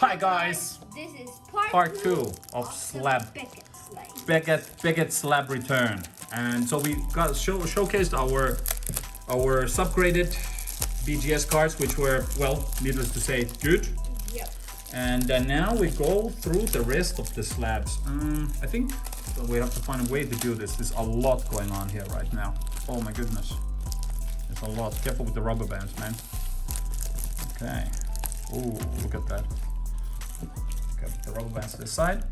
Hi guys, This is part 2 of slab Beckett slab return, and so we got showcased our subgraded BGS cards, which were, well, needless to say, good. Yep. And now we go through the rest of the slabs. I think we have to find a way to do this. There's a lot going on here right now. Oh my goodness, there's a lot. Careful with the rubber bands, man. Okay. Ooh, look at that. Okay, the rubber bands to the side.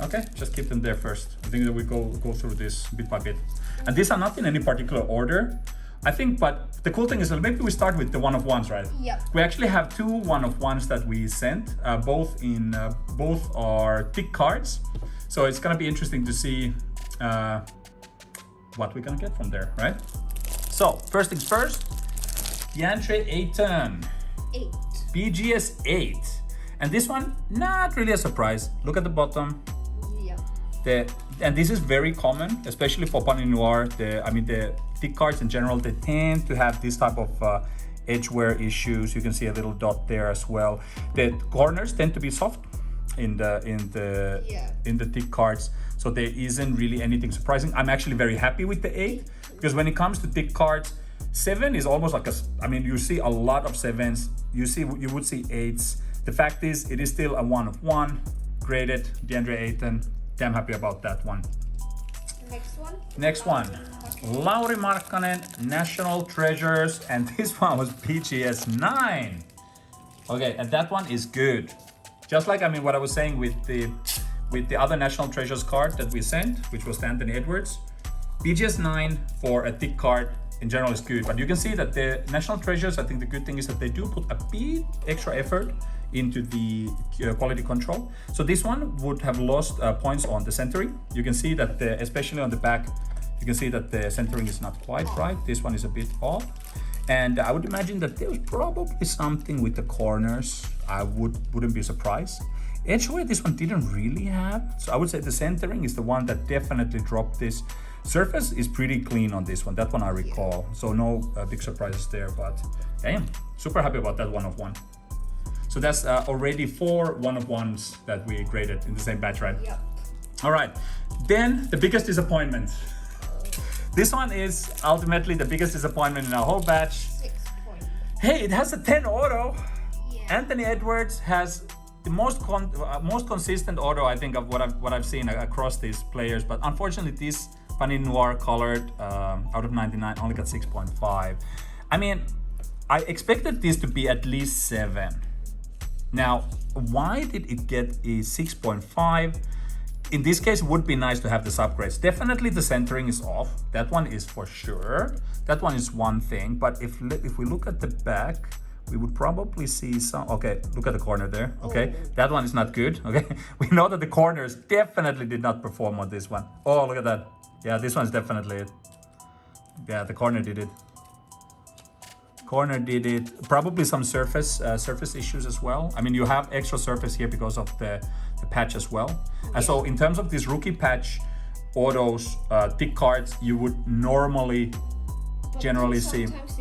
Okay, just keep them there first. I think that we go through this bit by bit. And these are not in any particular order, I think, but the cool thing is that maybe we start with the one-of-ones, right? Yep. We actually have two one-of-ones that we sent, both are thick cards. So it's gonna be interesting to see what we're gonna get from there, right? So, first things first, DeAndre Ayton. 8. BGS 8. And this one, not really a surprise. Look at the bottom. Yeah. And this is very common, especially for Panini Noir. The thick cards in general, they tend to have this type of edge wear issues. You can see a little dot there as well. The corners tend to be soft in the thick cards, so there isn't really anything surprising. I'm actually very happy with the 8 because when it comes to thick cards, 7 is almost like you see a lot of 7s. You would see 8s. The fact is, it is still a one-of-one graded DeAndre Ayton. Damn happy about that one. Next one. Lauri Markkanen, National Treasures, and this one was BGS 9. Okay, and that one is good. Just like what I was saying with the other National Treasures card that we sent, which was Anthony Edwards. BGS 9 for a thick card in general is good, but you can see that the National Treasures, I think the good thing is that they do put a bit extra effort into the quality control. So this one would have lost points on the centering. You can see that especially on the back, you can see that the centering is not quite right. This one is a bit off. And I would imagine that there was probably something with the corners. I wouldn't be surprised. Edgeway, this one didn't really have. So I would say the centering is the one that definitely dropped this. Surface is pretty clean on this one. That one I recall. So no big surprises there, but damn, super happy about that one-of-one. So that's already 4 one-of-ones that we graded in the same batch, right? Yep. All right, then the biggest disappointment. This one is ultimately the biggest disappointment in our whole batch. 6 points. Hey, it has a 10 auto. Yeah. Anthony Edwards has the most consistent auto, I think, of what I've seen across these players. But unfortunately, this Panini Noir colored out of 99 only got 6.5. I expected this to be at least 7. Now, why did it get a 6.5? In this case, it would be nice to have the subgrades. Definitely the centering is off. That one is for sure. That one is one thing. But if we look at the back, we would probably see some. Okay, look at the corner there. Okay, that one is not good. Okay, we know that the corners definitely did not perform on this one. Oh, look at that. Yeah, this one's definitely it. Yeah, the corner did it. Corner did it. Probably some surface issues as well. You have extra surface here because of the patch as well. And so in terms of these rookie patch autos, thick cards, you would normally generally see. Sometimes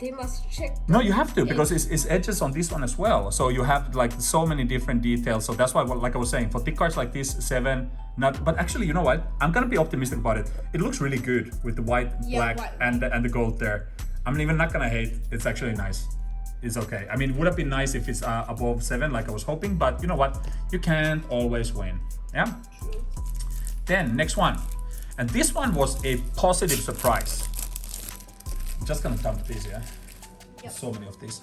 they must check. No, you have to, because it's edges on this one as well. So you have like so many different details. So that's why, like I was saying, for thick cards like this, 7. But actually, you know what? I'm gonna be optimistic about it. It looks really good with the white, black, and the gold there. I'm even not gonna hate. It's actually nice. It's okay. It would have been nice if it's above 7, like I was hoping. But you know what? You can't always win. Yeah. True. Then next one, and this one was a positive surprise. I'm just gonna dump these, yeah? Yep. So many of these.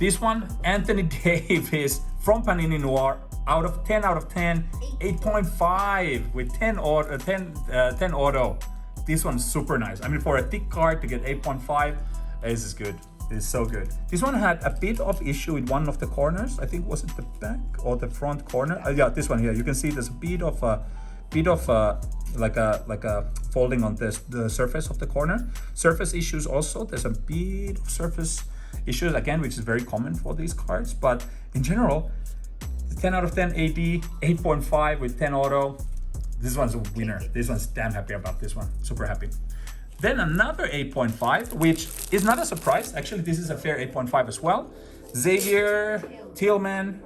This one, Anthony Davis from Panini Noir, out of 10, 8.5 with 10 auto. This one's super nice. For a thick card to get 8.5, this is good. It's so good. This one had a bit of issue with one of the corners. I think, was it the back or the front corner? Yeah, this one here. You can see there's a bit of like a folding on the surface of the corner. Surface issues also. There's a bit of surface issues again, which is very common for these cards. But in general, 10 out of 10 AD, 8.5 with 10 auto. This one's a winner. This one's damn happy about this one. Super happy. Then another 8.5, which is not a surprise. Actually, this is a fair 8.5 as well. Xavier Tillman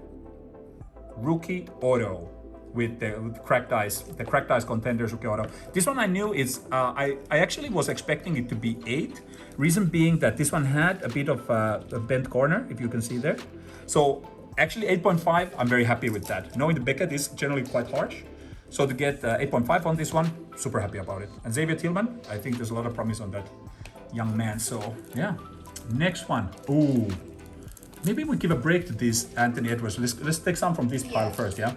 Rookie Auto with the cracked ice, the cracked ice Contenders Rookie Auto. This one I knew is, I actually was expecting it to be 8. Reason being that this one had a bit of a bent corner, if you can see there. So actually 8.5, I'm very happy with that. Knowing the Beckett is generally quite harsh. So to get 8.5 on this one, super happy about it. And Xavier Tillman, I think there's a lot of promise on that young man. So yeah, next one. Ooh, maybe we give a break to this Anthony Edwards. Let's take some from this pile first, yeah?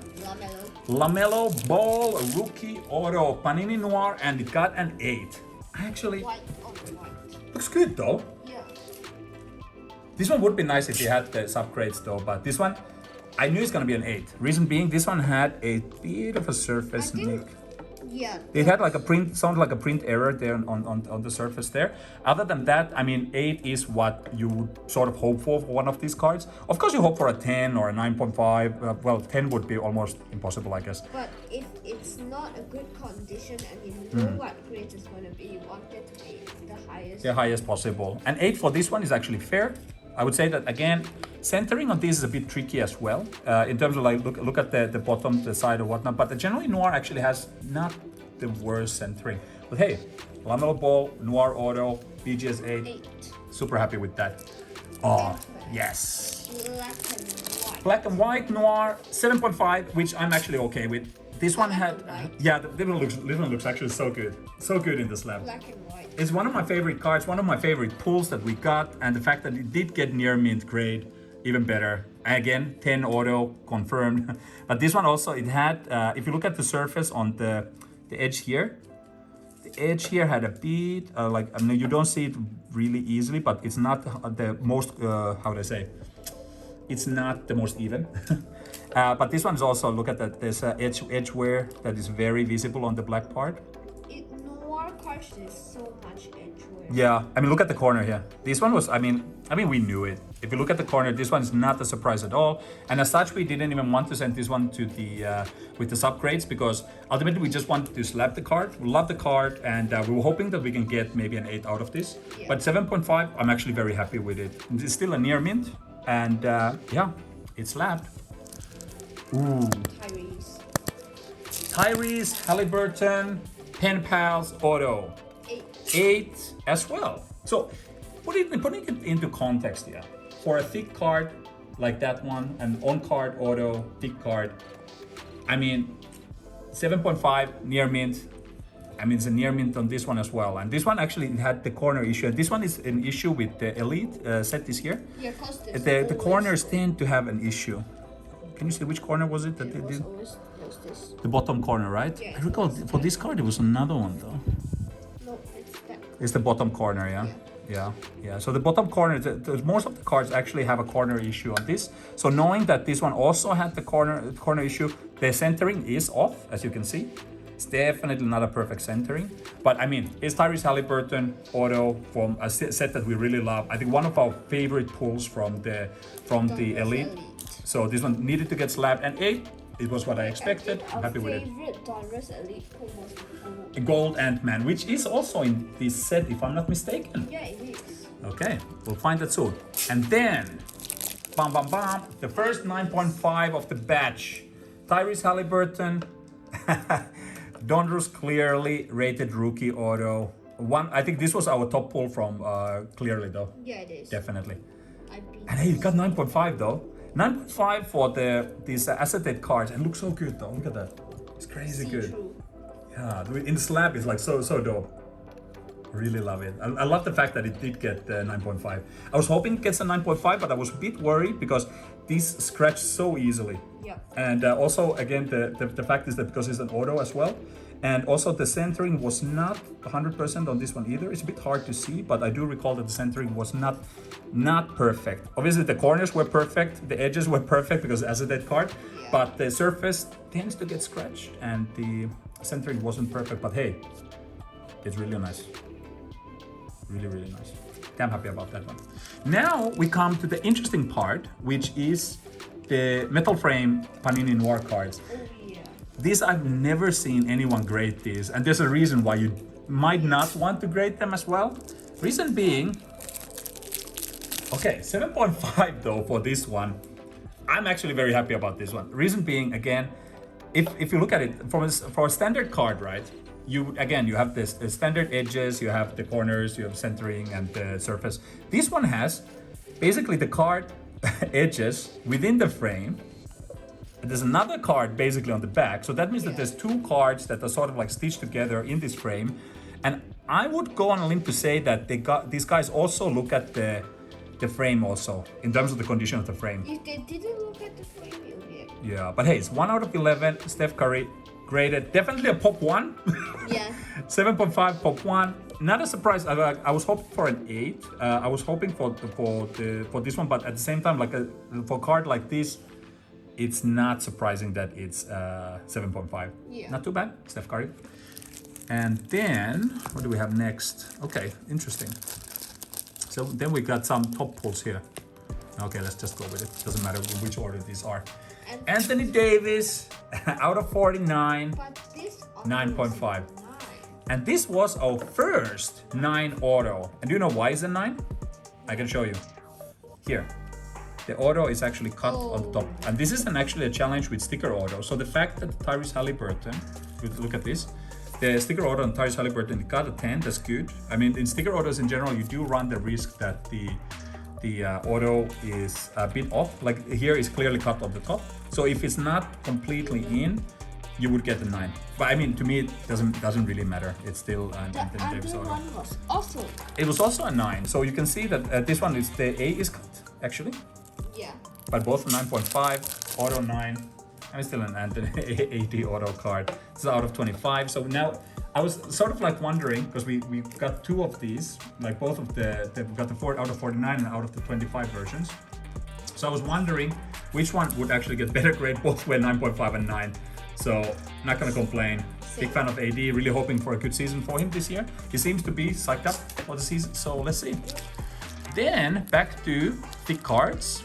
LaMelo Ball Rookie Auto, Panini Noir, and it got an 8. Actually, White on white. looks good though. Yeah. This one would be nice if you had the subgrades though, but this one, I knew it's gonna be an 8. Reason being, this one had a bit of a surface nick. Yeah. It had like a print, sounded like a print error there on the surface there. Other than that, I mean, 8 is what you would sort of hope for one of these cards. Of course, you hope for a 10 or a 9.5. Well, 10 would be almost impossible, I guess. But if it's not a good condition and you know what grade is going to be, you want it to be the highest. The highest possible. And 8 for this one is actually fair. I would say that again, centering on this is a bit tricky as well. In terms of like, look at the bottom, the side or whatnot. But the generally Noir actually has not the worst centering. But hey, LaMelo Ball, Noir Auto, BGS 8. Super happy with that. Oh, yes. Black and white Noir, 7.5, which I'm actually okay with. This one had, yeah, this one looks actually so good. So good in the slab. Black and white. It's one of my favorite cards, one of my favorite pulls that we got, and the fact that it did get near mint grade, even better. Again, 10 auto, confirmed. But this one also, it had, if you look at the surface on the edge here, the edge here had a bit, like, I mean, you don't see it really easily, but it's not the most, how do I say? It's not the most even. But this one is also, look at that, there's edge wear that is very visible on the black part. Noir cards is so much edge wear. Yeah, I mean, look at the corner here. This one was, I mean, we knew it. If you look at the corner, this one is not a surprise at all. And as such, we didn't even want to send this one to the, with the subgrades, because ultimately we just wanted to slap the card. We love the card, and we were hoping that we can get maybe an 8 out of this. Yeah. But 7.5, I'm actually very happy with it. It's still a near mint, and yeah, it's slapped. Ooh. Tyrese Halliburton, Pen Pals Auto. 8 as well. So putting it into context here, for a thick card like that one, an on-card auto, thick card, I mean, 7.5 near mint. I mean, it's a near mint on this one as well. And this one actually had the corner issue. This one is an issue with the Elite set this here. Yeah, the corners tend to have an issue. Can you see which corner was it that they did? This. The bottom corner, right? Yeah, I recall for this card, there was another one though. No, it's that. It's the bottom corner, yeah? Yeah. So the bottom corner, most of the cards actually have a corner issue on this. So knowing that this one also had the corner issue, the centering is off, as you can see. It's definitely not a perfect centering. But I mean, it's Tyrese Halliburton Auto from a set that we really love. I think one of our favorite pulls from the Elite. So this one needed to get slapped, and 8, it was what I expected. I'm happy with it. Favorite Donruss Elite pull was the Gold Ant-Man, which is also in this set, if I'm not mistaken. Yeah, it is. Okay, we'll find that soon. And then, bam, bam, bam, the first 9.5 of the batch. Tyrese Halliburton, Donruss Clearly Rated Rookie Auto. I think this was our top pull from Clearly though. Yeah, it is. Definitely. And hey, it got 9.5 though. 9.5 for these acetate cards, and looks so good though. Look at that. It's crazy good. Yeah, in the slab it's like so dope. Really love it. I love the fact that it did get 9.5. I was hoping it gets a 9.5, but I was a bit worried because these scratch so easily. Yeah. And also, again, the fact is that because it's an auto as well, and also the centering was not 100% on this one either. It's a bit hard to see, but I do recall that the centering was not perfect. Obviously, the corners were perfect, the edges were perfect because it's a dead card, but the surface tends to get scratched, and the centering wasn't perfect. But hey, it's really nice. Really nice. I'm happy about that one. Now we come to the interesting part, which is the metal frame Panini Noir cards. These I've never seen anyone grade these, and there's a reason why you might not want to grade them as well. Reason being, Okay, 7.5 though for this one. I'm actually very happy about this one. Reason being, again, if you look at it for a standard card, right? You have this the standard edges, you have the corners, you have centering and the surface. This one has basically the card edges within the frame. There's another card basically on the back, so that means that there's two cards that are sort of like stitched together in this frame. And I would go on a limb to say that these guys also look at the frame also in terms of the condition of the frame. If they didn't look at the frame, yeah, but hey, it's 1 out of 11. Steph Curry graded, definitely a pop 1. Yeah. 7.5 pop 1. Not a surprise. I was hoping for an 8. I was hoping for this one, but at the same time, like for a card like this, it's not surprising that it's 7.5. Yeah. Not too bad, Steph Curry. And then, what do we have next? Okay, interesting. So then we got some top pulls here. Okay, let's just go with it. Doesn't matter which order these are. Anthony Davis, out of 49, 9.5. And this was our first 9 auto. And do you know why it's a 9? I can show you. Here. The auto is actually cut on the top. And this is actually a challenge with sticker auto. So the fact that Tyrese Halliburton, look at this, the sticker auto on Tyrese Halliburton got a 10, that's good. I mean, in sticker autos in general, you do run the risk that the auto is a bit off. Like here is clearly cut on the top. So if it's not completely in, you would get a 9. But I mean, to me, it doesn't really matter. It's still an Anthony Davis auto. One was also. It was also a 9. So you can see that this one is the A is cut actually. Yeah. But both 9.5, auto 9. I'm still an Anthony AD auto card. This is out of 25. So now I was sort of like wondering, because we got 2 of these, like both of we got the 4 out of 49 and out of the 25 versions. So I was wondering which one would actually get better grade. Both were 9.5 and 9. So not gonna complain. Big fan of AD, really hoping for a good season for him this year. He seems to be psyched up for the season, so let's see. Then back to thick cards.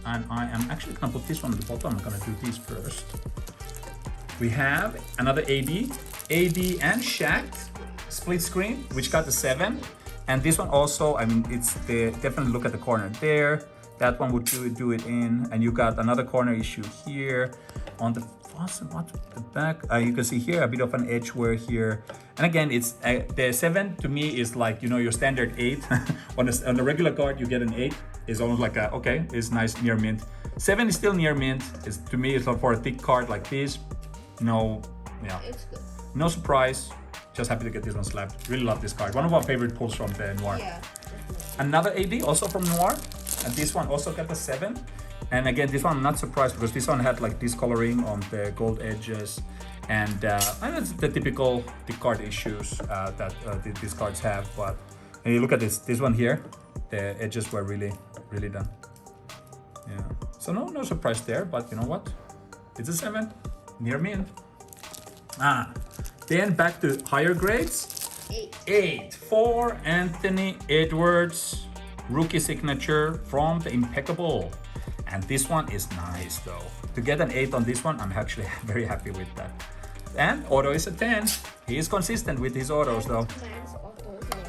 And I am actually gonna put this one on the bottom. I'm gonna do these first. We have another AD and Shaq split screen, which got the 7. And this one also, I mean, it's definitely look at the corner there. That one would do it in, and you got another corner issue here on the back. You can see here a bit of an edge wear here. And again, it's the 7 to me is like, you know, your standard 8. on a regular card, you get an 8. It's almost like okay, it's nice near mint. 7 is still near mint. To me, it's for a thick card like this. No, yeah, It's good. no surprise. Just happy to get this one slapped. Really love this card. One of our favorite pulls from the Noir. Yeah. Another AD also from Noir, and this one also got the 7. And again, this one I'm not surprised because this one had like discoloring on the gold edges, and it's the typical thick card issues that these cards have. But and you look at this one here, the edges were really done. Yeah. So no surprise there. But you know what? It's a 7, near mint. Then back to higher grades. 8 for Anthony Edwards, rookie signature from the Impeccable. And this one is nice though. To get an 8 on this one, I'm actually very happy with that. And auto is a 10. He is consistent with his autos though.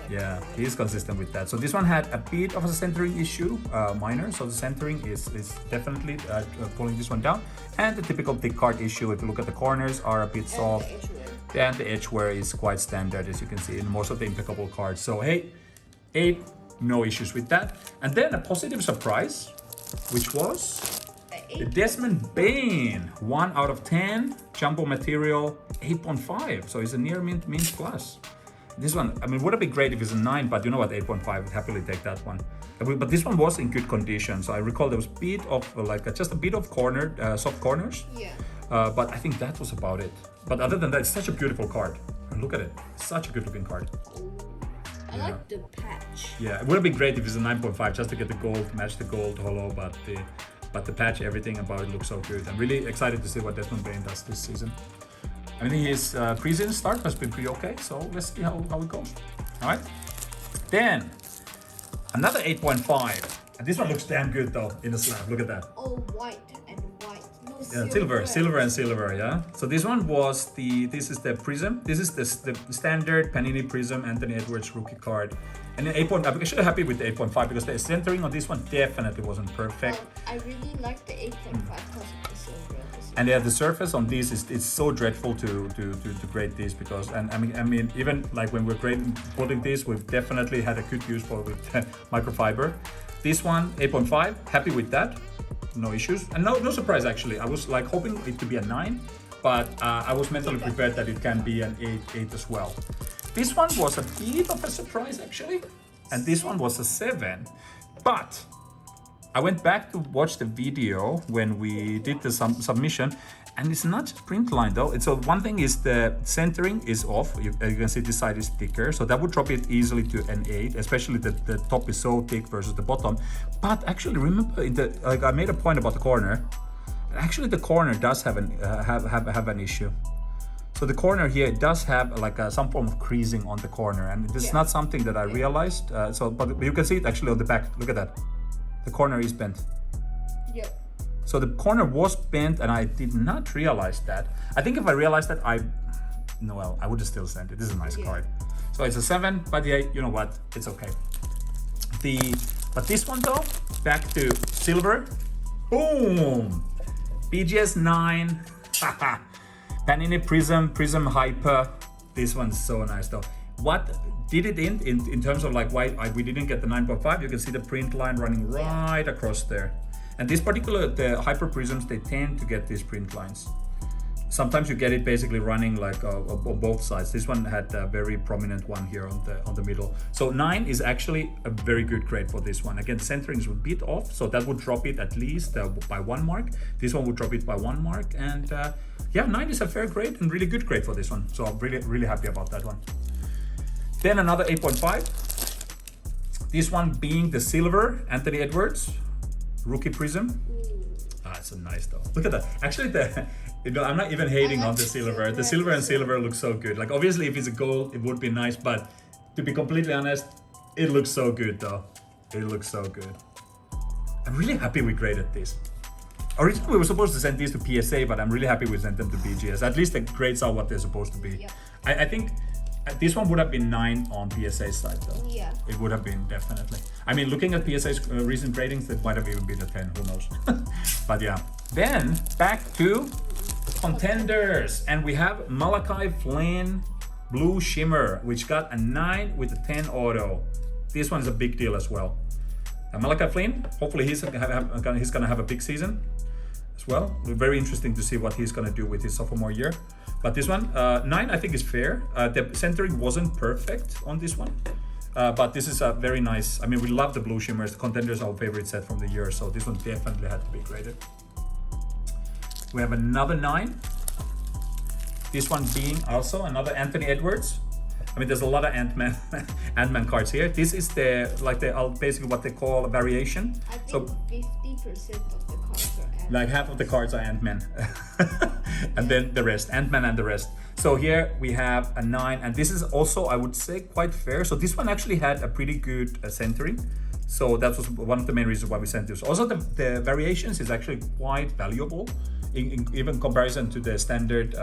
Yeah, he is consistent with that. So this one had a bit of a centering issue, minor. So the centering is definitely pulling this one down. And the typical thick card issue, if you look at the corners, are a bit soft. And the edge wear is quite standard, as you can see in most of the Impeccable cards. So hey, 8, no issues with that. And then a positive surprise, which was the Desmond Bain, 1 out of 10, jumbo material, 8.5. So it's a near mint plus. This one, I mean, would have been great if it's a 9, but you know what, 8.5, I'd happily take that one. But this one was in good condition. So I recall there was a bit of just a bit of soft corners. Yeah. But I think that was about it. But other than that, it's such a beautiful card. And look at it, such a good looking card. I like the patch. Yeah, it would have been great if it's a 9.5 just to get the gold, match the gold holo, but the patch, everything about it looks so good. I'm really excited to see what Desmond Bain does this season. I mean, his preseason start has been pretty okay, so let's see how it goes. All right. Then another 8.5, and this one looks damn good though in the slab. Look at that. All white and white. No silver and silver, yeah. So this one was this is the Prizm. This is the standard Panini Prizm Anthony Edwards rookie card. And then 8. I'm actually happy with the 8.5 because the centering on this one definitely wasn't perfect. I really like the 8.5 because of the silver. And yeah, the surface on these is so dreadful to grade this because, and I mean even like when we're putting this, we've definitely had a good use for with microfiber. This one 8.5, happy with that, no issues, and no surprise actually. I was like hoping it to be a 9, but I was mentally prepared that it can be an 8 as well. This one was a bit of a surprise actually, and this one was a 7, but I went back to watch the video when we did the submission, and it's not just print line though. So one thing is the centering is off. You can see this side is thicker, so that would drop it easily to an 8, especially the top is so thick versus the bottom. But actually remember, like I made a point about the corner. Actually, the corner does have an issue. So the corner here, it does have like some form of creasing on the corner, and this is not something that I realized. But you can see it actually on the back. Look at that. The corner is bent. Yep. So the corner was bent, and I did not realize that. I think if I realized that, I would have still sent it. This is a nice card. So it's a 7, but yeah, you know what? It's okay. But this one though, back to silver. Boom! BGS 9. Panini Prizm Hyper. This one's so nice though. What did it in terms of like why we didn't get the 9.5? You can see the print line running right across there. And this particular, the Hyper Prizms, they tend to get these print lines. Sometimes you get it basically running like on both sides. This one had a very prominent one here on the middle. So 9 is actually a very good grade for this one. Again, centering is a bit off, so that would drop it at least by 1 mark. This one would drop it by 1 mark, and yeah, 9 is a fair grade and really good grade for this one. So I'm really happy about that one. Then another 8.5. This one being the silver Anthony Edwards rookie Prizm. It's so nice though. Look at that. Actually, I'm not even hating on the silver. The silver and silver look so good. Like obviously, if it's a gold, it would be nice. But to be completely honest, it looks so good though. It looks so good. I'm really happy we graded this. Originally, we were supposed to send these to PSA, but I'm really happy we sent them to BGS. At least the grades are what they're supposed to be. Yep. I think this one would have been 9 on PSA's side though. Yeah. It would have been, definitely. I mean, looking at PSA's recent ratings, it might have even been a 10, who knows. But yeah. Then, back to Contenders. And we have Malachi Flynn Blue Shimmer, which got a 9 with a 10 auto. This one's a big deal as well. Malachi Flynn, hopefully he's gonna have a big season as well. Very interesting to see what he's gonna do with his sophomore year. But this one, 9 I think is fair. The centering wasn't perfect on this one. But this is a very nice, I mean, we love the Blue Shimmers. The Contenders are our favorite set from the year, so this one definitely had to be graded. We have another 9. This one being also another Anthony Edwards. I mean, there's a lot of Ant-Man cards here. This is basically what they call a variation. I think 50% of the cards are Ant-Man. Like half of the cards are Ant-Man. And then the rest, Ant-Man and the rest. So here we have a 9, and this is also, I would say, quite fair. So this one actually had a pretty good centering. So that was one of the main reasons why we sent this. Also, the variations is actually quite valuable, in even comparison to the standard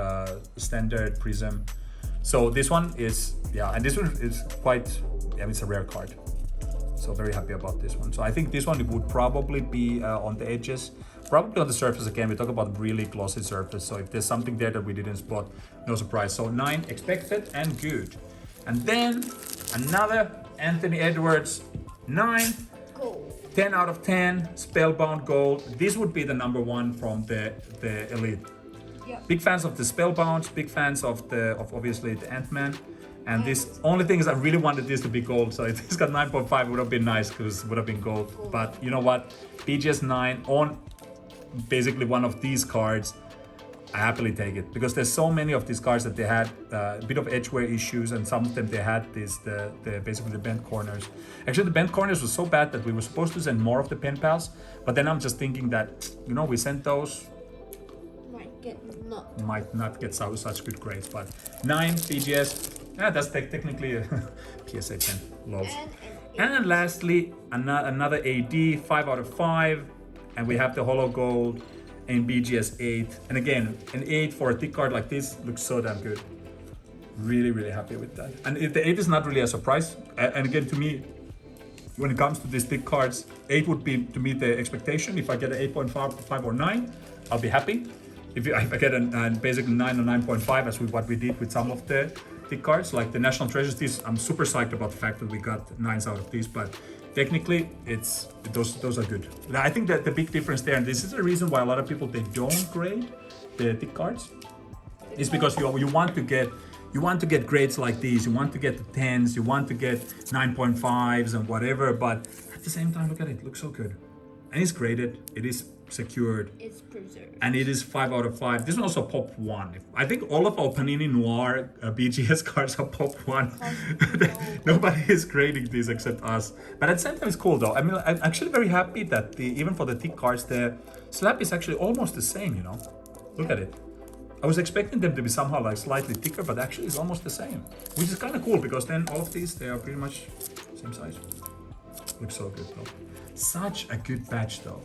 Prizm. So this one is, and this one is quite, it's a rare card. So very happy about this one. So I think this one would probably be on the edges, probably on the surface again. We talk about really glossy surface. So if there's something there that we didn't spot, no surprise. So 9 expected and good. And then another Anthony Edwards 9, Gold. 10 out of 10, Spellbound Gold. This would be the number 1 from the Elite. Yep. Big fans of the Spellbound, big fans of obviously the Ant-Man. And this only thing is I really wanted this to be gold. So if this got 9.5, would have been nice because it would have been gold. But you know what? BGS 9 on basically one of these cards, I happily take it because there's so many of these cards that they had a bit of edge wear issues, and some of them they had basically the bent corners. Actually, the bent corners was so bad that we were supposed to send more of the pen pals, but then I'm just thinking that, you know, we sent those, might not get such good grades. But 9 BGS, that's technically a PSA 10 lows. And lastly, another AD 5 out of 5, and we have the Holo Gold. in BGS 8. And again, an 8 for a thick card like this looks so damn good. Really, really happy with that. And the 8 is not really a surprise. And again, to me, when it comes to these thick cards, 8 would be, to me, the expectation. If I get an 8.5 or 9, I'll be happy. If I get basically 9 or 9.5, as what we did with some of the thick cards, like the National Treasures, these, I'm super psyched about the fact that we got 9s out of these, but technically, those are good. I think that the big difference there, and this is the reason why a lot of people, they don't grade the thick cards, is because you want to get grades like these. You want to get the 10s, you want to get 9.5s and whatever, but at the same time, look at it, it looks so good. And it's graded, it is secured, it's preserved, and it is 5 out of 5. This is also pop 1. I think all of our Panini Noir BGS cards are pop 1. Nobody is grading these except us. But at the same time, it's cool though. I mean, I'm actually very happy that even for the thick cards, the slab is actually almost the same, you know? Look at it. I was expecting them to be somehow like slightly thicker, but actually it's almost the same. Which is kind of cool because then all of these, they are pretty much same size. Looks so good though. Such a good batch though.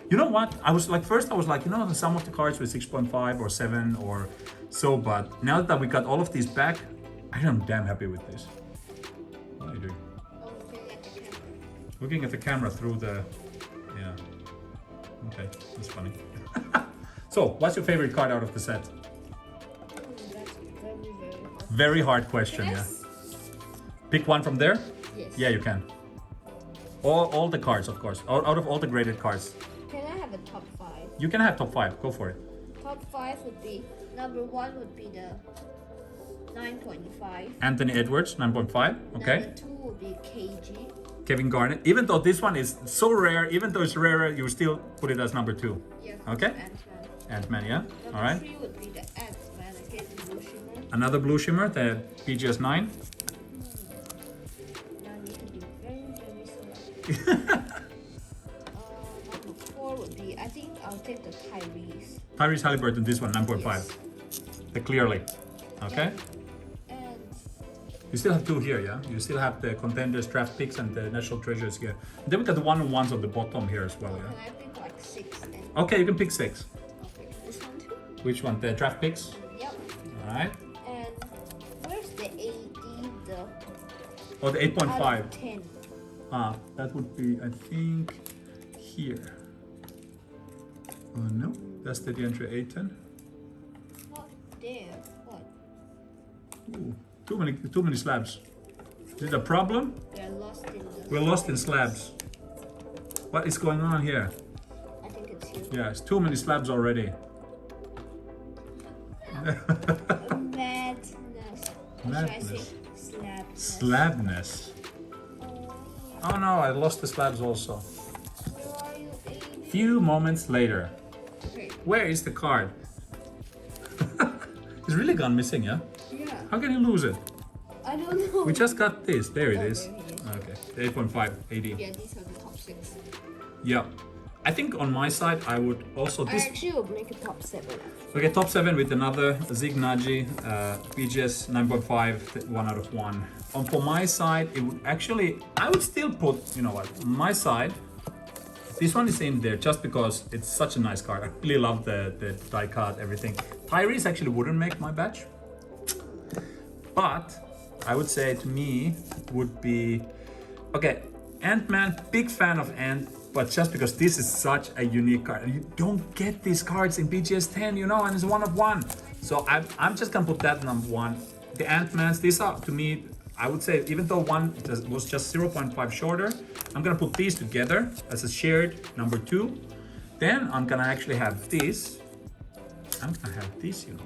You know what? I was like, first I was like, you know, some of the cards were 6.5 or 7 or so, but now that we got all of these back, I am damn happy with this. What are you doing? Looking at the camera through the, yeah. Okay, that's funny. So, what's your favorite card out of the set? That's Very hard question, yeah. Pick one from there? Yes. Yeah, you can. All the cards, of course. Out of all the graded cards. Can I have a top 5? You can have top 5. Go for it. Top 5 would be, number 1 would be the 9.5. Anthony Edwards, 9.5. Okay. Number 2 would be KG. Kevin Garnett. Even though this one is so rare, even though it's rarer, you still put it as number 2. Yeah. Okay. Ant-Man. Ant-Man, yeah. Number All right. 3 would be the Ant-Man again, Blue Shimmer. Another Blue Shimmer, the BGS 9. Now you can be very, very selective. Number 4 would be, I think I'll take the Tyrese. Tyrese Halliburton, this one, 9.5. Yes. The clearly. Okay. And You still have 2 here, yeah? You still have the Contenders draft picks and the National Treasures here. Then we got the one-on-ones on the bottom here as well, can yeah? I pick like 6 and Okay, you can pick 6. I'll pick this one too? Which one? The draft picks? Yep. All right. And where's the AE, the Or the out 8.5. of 10? That would be, I think, here. Oh no, that's the DeAndre Ayton. Not there. What? Ooh, too many slabs. Is it a problem? We're lost in the. We're lost in slabs. What is going on here? I think it's here. Yeah, it's too many slabs already. Madness. Or should I say slabness? Slabness. Oh no, I lost the slabs also. Where are you, AD? Few moments later. Okay. Where is the card? It's really gone missing, yeah? Yeah. How can you lose it? I don't know. We just got this. There it Oh, is. there he is. Okay, 8.5 AD. Yeah, these are the top 6. Yeah. I think on my side, I would also I this. actually would make a top 7. Okay, top 7 with another Zig Nagy, BGS 9.5, 1 out of 1. For my side, it would actually, I would still put, you know what, my side, this one is in there just because it's such a nice card. I really love the die cut, everything. Tyrese actually wouldn't make my batch, but I would say to me would be, okay, Ant-Man, big fan of Ant, but just because this is such a unique card. You don't get these cards in BGS 10, you know, and it's 1 of 1. So I'm just gonna put that number 1. The Ant-Mans, these are, to me, I would say, even though one was just 0.5 shorter, I'm gonna put these together as a shared number 2. Then I'm gonna actually have this. I'm gonna have this, you know,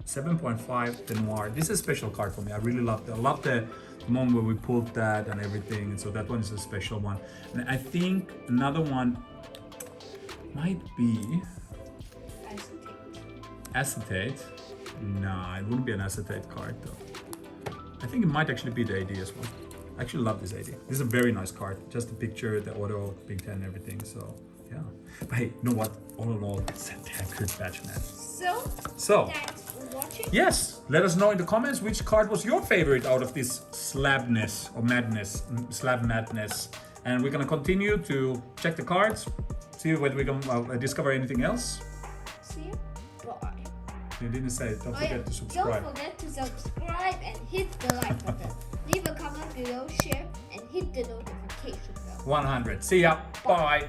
7.5, the Noir. This is a special card for me. I really love it. I love the moment where we pulled that and everything. And so that one is a special one. And I think another one might be acetate. Nah, it wouldn't be an acetate card though. I think it might actually be the AD as well. I actually love this AD. This is a very nice card. Just the picture, the auto, Big Ten, everything. So yeah. But hey, you know what? All in all, it's a damn good batch, man. So thanks for watching. yes, let us know in the comments which card was your favorite out of this slabness or madness, slab madness. And we're gonna continue to check the cards, see whether we can discover anything else. See you. Bye. You didn't say it. Don't Oh, forget yeah. to subscribe. Don't forget to subscribe and hit the like button. Leave a comment below, share, and hit the notification bell. 100. See ya. Bye.